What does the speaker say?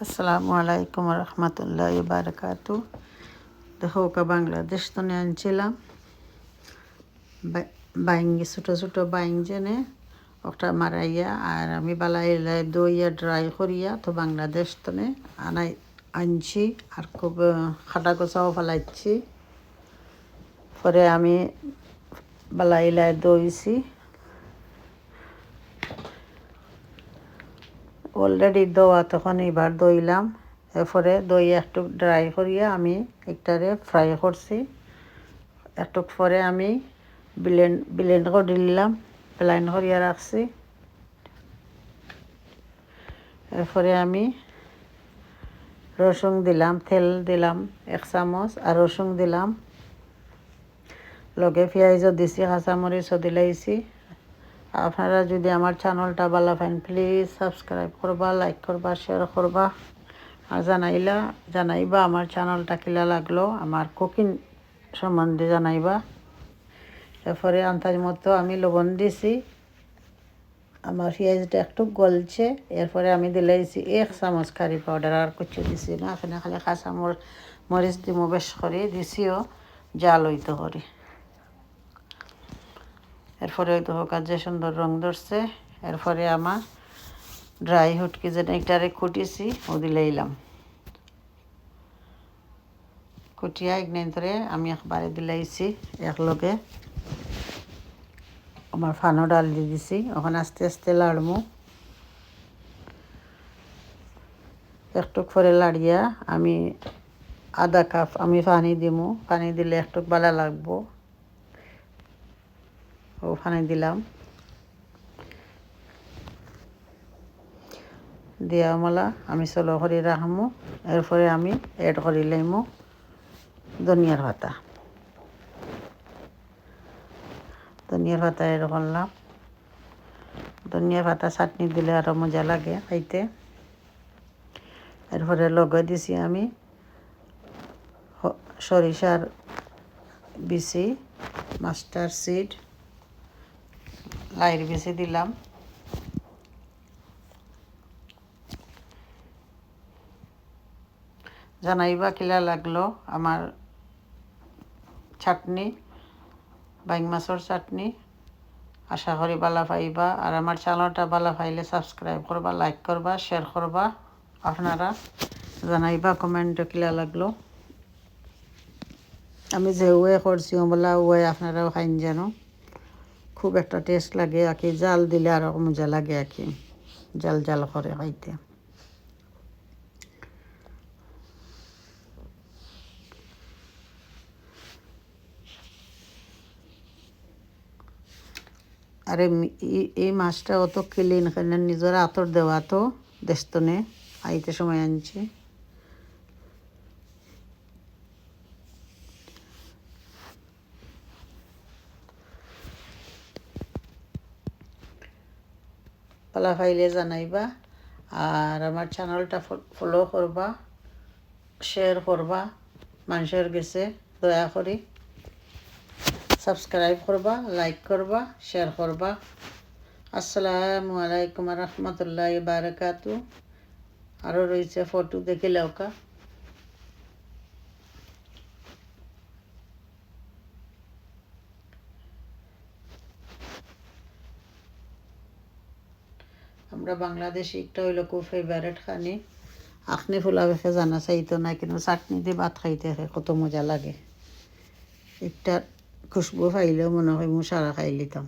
আসসালামু আলাইকুম রহমতুল্লাহ বারকাতু। দেখো বাংলাদেশ তো আনছিলাম বাইং ছোটো ছোটো বাইং জেনে ওটা মারাইয়া আর আমি বালাইলাই দইয়া ড্রাই করিয়া তো বাংলাদেশ তো আনছি আর খুব খাটা গোছাও ফেলাইছি। পরে আমি বালাইলাই দইছি অলরেডি দোয়া তখন এবার দইলাম। এরপরে দই একটু ড্রাই করিয়া আমি একটারে ফ্রাই করছি। একটু পরে আমি ব্লেন্ড করে দিলাম, প্লাইন করিয়া রাখছি। এরপরে আমি রসুন দিলাম, তেল দিলাম 1 চামচ আর রসুন দিলাম, লগে পেঁয়াজও দিছি, কাঁচামরিচও দিলাইছি। আপনারা যদি আমার চ্যানেলটা ভালো পান প্লিজ সাবস্ক্রাইব করবা, লাইক করবা, শেয়ার করবা আর জানাইবা আমার চ্যানেলটা কিলা লাগলো, আমার কুকিং সম্বন্ধে জানাইবা। এরপরে আন্দাজ মতো আমি লবণ দিছি, আমার পেঁয়াজটা একটু গলছে। এরপরে আমি দিলাইছি 1 চামচ কারি পাউডার, আর কিছু দিছি না, এখানে খালি মরিচ দিমো বেশ করে দিছিও জাল হইতে করি। এরপরে হয়তো হোক যে সুন্দর রং ধরছে। এরপরে আমার ড্রাই হুটকি যেটা একটারে কুটিছি ও দিলাইলাম, কুটিয়া ধরে আমি একবারে দিলাইছি একলগে। আমার ফানো ডাল দিয়ে দিছি, ওখানে আস্তে আস্তে লাড়মু। একটু করে লাড়িয়া আমি আধা কাপ আমি পানি দিমু, পানি দিলে একটু ভালো লাগবো। ও পানি দিলাম, দিয়া মালা আমি চলো করে রাখমু। এরপরে আমি এড করে লাইমু ধনিয়ার পাতা এড করলাম। ধনিয়ার পাতা চাটনি দিলে আরও মজা লাগে খাইতে। এরপরে লগে দিছি আমি সরিষার বিচি, মাস্টার সিড, লাইর বিচি দিলাম। জানাইবা কিলা লাগলো আমার চাটনি, বাইং মাছের চাটনি। আশা করি ভালো পাইবা আর আমার চ্যানেলটা ভালো পাইলে সাবস্ক্রাইব করবা, লাইক করবা, শেয়ার করবা। আপনারা জানাইবা কমেন্টে কিলা লাগলো। আমি যে ওয়ে করছি বলা ওয়ে আপনারাও খাইন যেন, খুব একটা টেস্ট লাগে। আকি জাল দিলে আরও মজা লাগে, আকি জাল জাল করে খাইতে। আরে এই মাছটা অত ক্লিন এখানে নিজের আতর দেওয়া তো দেশতনে আইতে সময় আনছি। পালা ফাইলে জানাইবা আর আমার চ্যানেলটা ফলো করবা, শেয়ার করবা। মানুষের গেছে দয়া করি সাবস্ক্রাইব করবা, লাইক করবা, শেয়ার করবা। আসসালামু আলাইকুম রহমতুল্লাহ বারকাতু। আরও রয়েছে ফটো দেখিলেও কা। আমরা বাংলাদেশি একটা হইল খুব ফেভারেট খানি। আখনি ফুলা বেখে জানা চাইতো না, কিন্তু চাটনি দিয়ে ভাত খাইতে কত মজা লাগে। একটা খুশবু পাইলেও মনে হয় সারা খাই লিতাম।